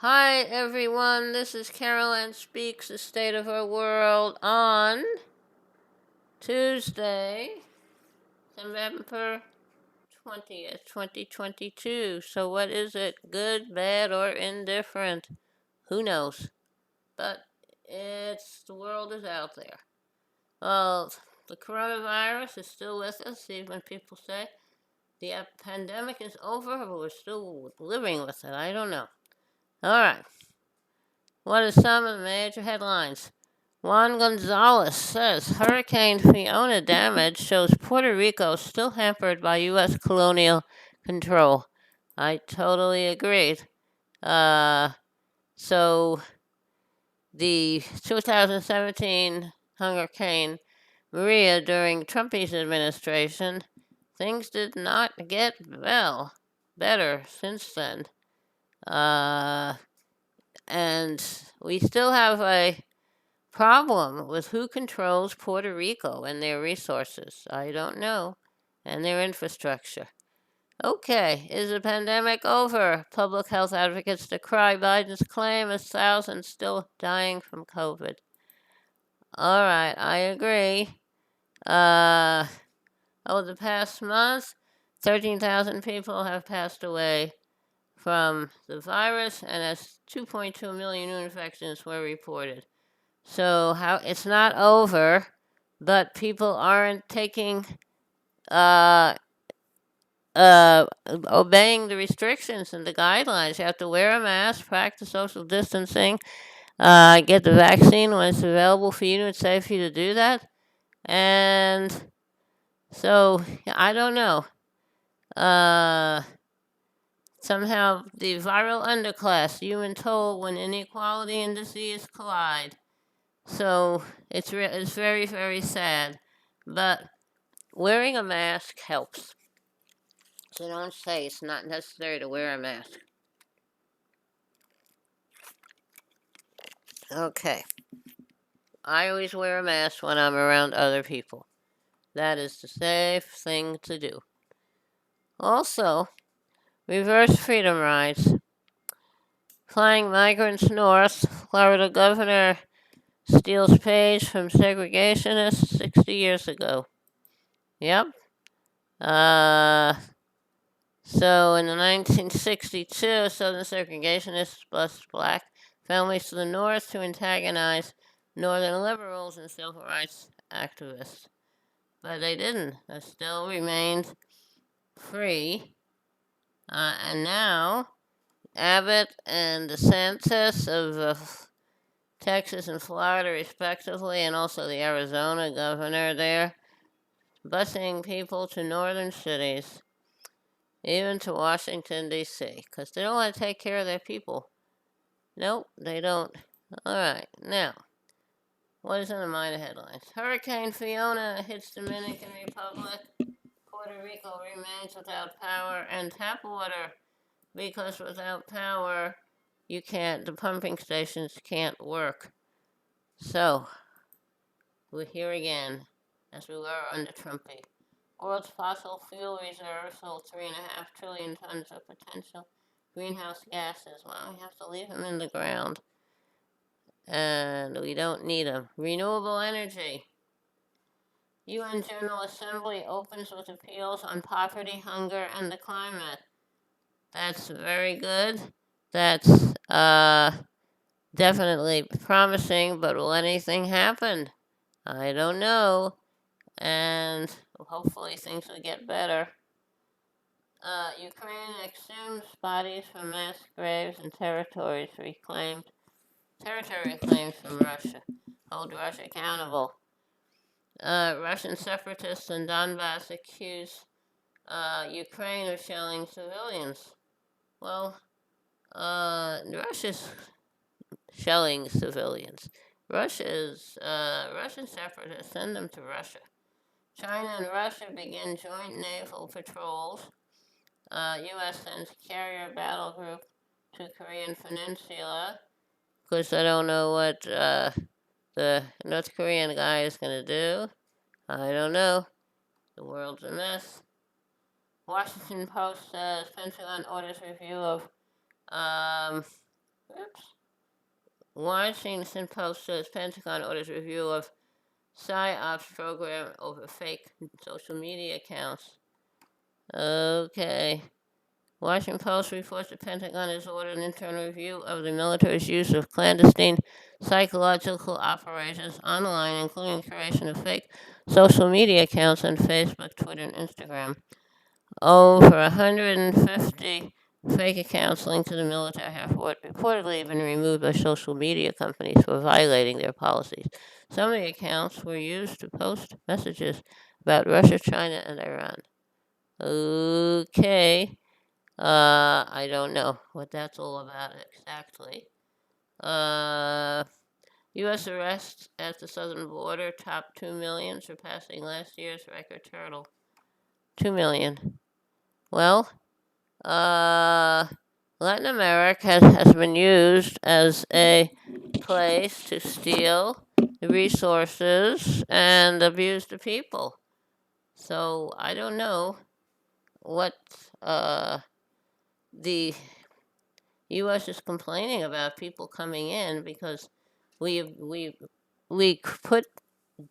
Hi everyone, this is Carolyn Speaks the State of Our World on Tuesday, November 20th, 2022. So what is it? Good, bad, or indifferent? Who knows? But the world is out there. Well, the coronavirus is still with us, even when people say the pandemic is over, but we're still living with it. I don't know. All right. What are some of the major headlines? Juan Gonzalez says Hurricane Fiona damage shows Puerto Rico still hampered by U.S. colonial control. I totally agreed. Uh, so the 2017 Hurricane Maria during Trump's administration, things did not get better since then. Uh, and we still have a problem with who controls Puerto Rico and their resources. I don't know. And their infrastructure. Okay, is the pandemic over? Public health advocates decry Biden's claim as thousands still dying from COVID. All right, I agree. Over the past month, 13,000 people have passed away from the virus, and as 2.2 million new infections were reported. So how it's not over, but people aren't taking uh obeying the restrictions and the guidelines. You have to wear a mask, practice social distancing, get the vaccine when it's available for you and it's safe for you to do that. And so I don't know. Uh Somehow the viral underclass, human toll when inequality and disease collide. So it's very, very sad. But wearing a mask helps. So don't say it's not necessary to wear a mask. Okay. I always wear a mask when I'm around other people. That is the safe thing to do. Also, reverse freedom rides. Flying migrants north, Florida Governor steals page from segregationists 60 years ago. Yep. Uh, So in the 1962, Southern segregationists bused black families to the north to antagonize northern liberals and civil rights activists. But they didn't. They still remained free. And now, Abbott and DeSantis of Texas and Florida, respectively, and also the Arizona governor there, busing people to northern cities, even to Washington, D.C., because they don't want to take care of their people. Nope, they don't. All right, now, what is in the minor headlines? Hurricane Fiona hits Dominican Republic. Puerto Rico remains without power and tap water because without power, the pumping stations can't work. So, we're here again, as we were under Trumpy. World's fossil fuel reserves hold 3.5 trillion tons of potential greenhouse gases. Well, we have to leave them in the ground. And we don't need them. Renewable energy. UN General Assembly opens with appeals on poverty, hunger, and the climate. That's very good. That's definitely promising, but will anything happen? I don't know. And hopefully things will get better. Ukraine exhumes bodies from mass graves and territory reclaimed from Russia. Hold Russia accountable. Russian separatists in Donbass accuse Ukraine of shelling civilians. Well, Russia's shelling civilians. Russian separatists send them to Russia. China and Russia begin joint naval patrols. U.S. sends carrier battle group to Korean Peninsula. Of course, I don't know what the North Korean guy is going to do. I don't know. The world's a mess. Washington Post says Pentagon orders review of Washington Post says Pentagon orders review of PSYOPs program over fake social media accounts. Okay. Washington Post reports the Pentagon has ordered an internal review of the military's use of clandestine psychological operations online, including creation of fake social media accounts on Facebook, Twitter, and Instagram. Over 150 fake accounts linked to the military have reportedly been removed by social media companies for violating their policies. Some of the accounts were used to post messages about Russia, China, and Iran. Okay. I don't know what that's all about exactly. U.S. arrests at the southern border top 2 million, surpassing last year's record total. 2 million. Well, Latin America has been used as a place to steal the resources and abuse the people. So I don't know what the U.S. is complaining about people coming in because we put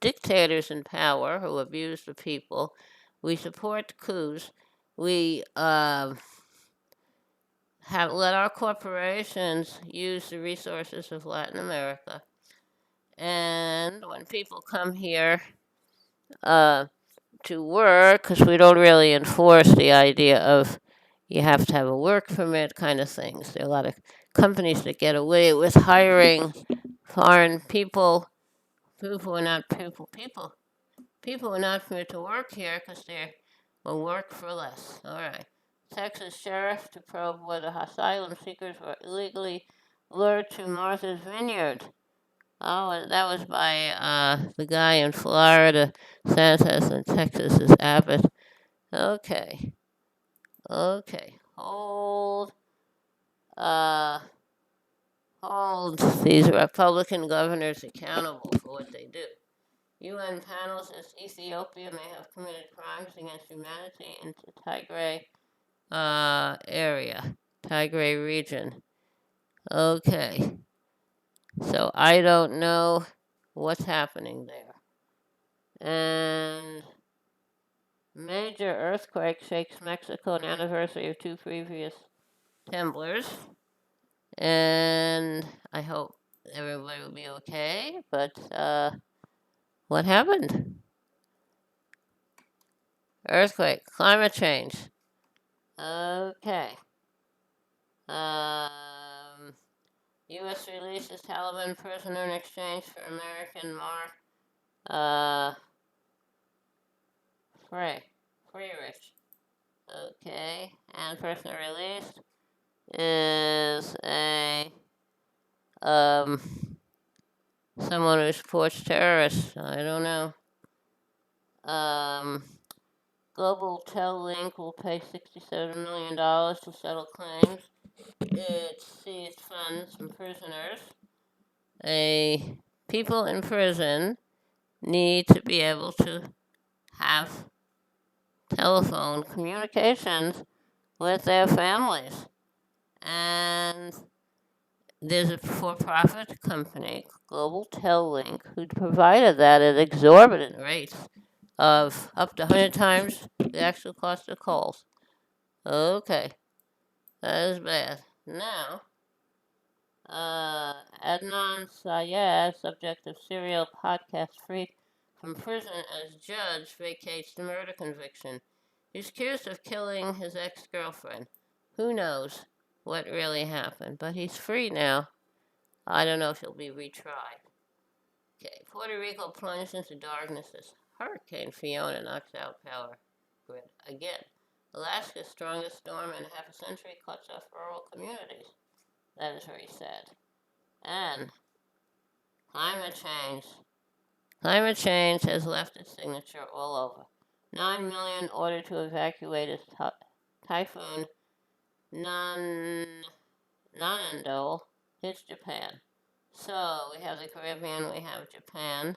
dictators in power who abuse the people. We support coups. We have let our corporations use the resources of Latin America. And when people come here uh, to work, because we don't really enforce the idea of you have to have a work permit kind of things. There are a lot of companies that get away with hiring foreign people, people who are not people who are not permitted to work here because they will work for less. All right. Texas sheriff to probe whether asylum seekers were illegally lured to Martha's Vineyard. Oh, and that was by the guy in Florida, Santos, and Texas is Abbott. Okay, okay. Uh, hold these Republican governors accountable for what they do. UN panel says Ethiopia may have committed crimes against humanity in the Tigray area, Tigray region. Okay, so I don't know what's happening there. And major earthquake shakes Mexico an anniversary of two previous temblors. And I hope everybody will be okay. But what happened? Earthquake, climate change. Okay. U.S. releases Taliban prisoner in exchange for American Mark Frey. Frerich. Okay. And prisoner released is a um someone who supports terrorists. I don't know. Um, Global Tel Link will pay $67 million to settle claims. It seized funds from prisoners. People in prison need to be able to have telephone communications with their families. And there's a for-profit company, Global Tel Link, who provided that at exorbitant rates of up to 100 times the actual cost of calls. Okay, that is bad. Now, Adnan Syed, subject of serial podcast freed from prison as judge, vacates the murder conviction. He's accused of killing his ex-girlfriend. Who knows what really happened, but he's free now. I don't know if he'll be retried. Okay, Puerto Rico plunged into darkness as Hurricane Fiona knocks out power grid again. Alaska's strongest storm in half a century cuts off rural communities. That is very sad. And climate change. Climate change has left its signature all over. 9 million ordered to evacuate as typhoon Nanandol hits Japan. So we have the Caribbean, we have Japan,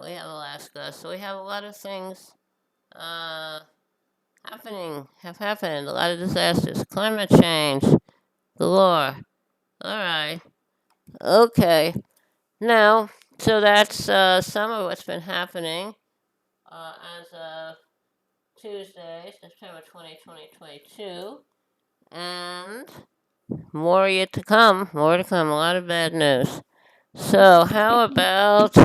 we have Alaska. So we have a lot of things uh, have happened. A lot of disasters. Climate change galore. All right. Okay. Now, so that's some of what's been happening as of Tuesday, September 2022. And more yet to come. More to come. A lot of bad news. So, how about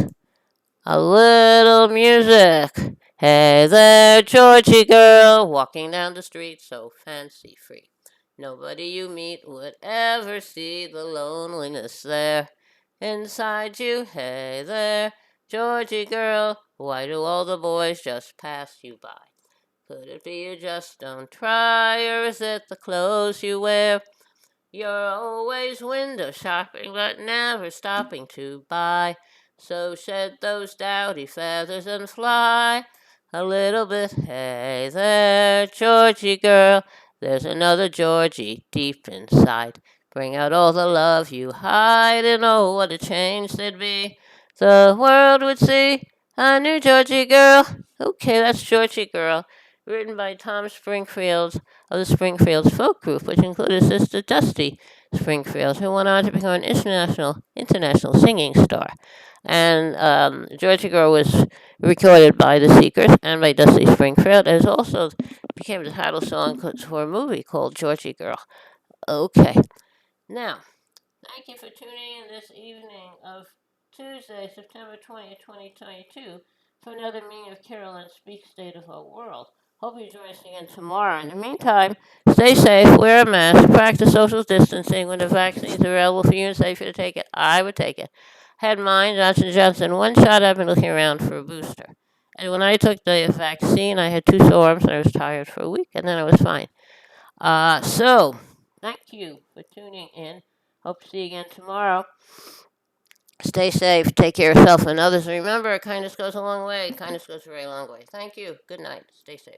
a little music? Hey there, Georgie girl, walking down the street so fancy free. Nobody you meet would ever see the loneliness there inside you. Hey there, Georgie girl, why do all the boys just pass you by? Could it be you just don't try, or is it the clothes you wear? You're always window shopping, but never stopping to buy. So shed those dowdy feathers and fly a little bit. Hey there, Georgie girl. There's another Georgie deep inside. Bring out all the love you hide, and oh, what a change there'd be. The world would see a new Georgie girl. Okay, that's Georgie Girl, written by Tom Springfield of the Springfields folk group, which included Sister Dusty Springfield, who went on to become an international singing star. And Georgia Girl was recorded by The Seekers and by Dusty Springfield, and it also became the title song for a movie called Georgie Girl. Okay, now thank you for tuning in this evening of Tuesday, September 20th, 2022, for another meeting of Carolyn Speak State of Our World. Hope you join us again tomorrow. In the meantime, stay safe, wear a mask, practice social distancing. When the vaccine is available for you and safe for you to take it, I would take it. Had mine, Johnson Johnson, one shot. I've been looking around for a booster. And when I took the vaccine, I had two sore arms and I was tired for a week, and then I was fine. So, thank you for tuning in. Hope to see you again tomorrow. Stay safe, take care of yourself and others. And remember, kindness goes a long way. Kindness goes a very long way. Thank you. Good night. Stay safe.